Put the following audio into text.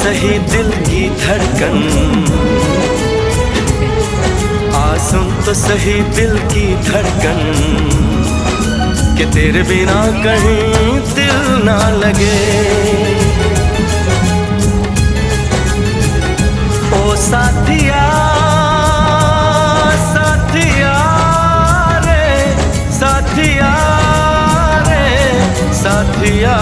सही दिल की धड़कन, सुन तो सही दिल की धड़कन, कि तेरे बिना कहीं दिल ना लगे। ओ साथिया साथिया रे, साथिया रे, साथिया।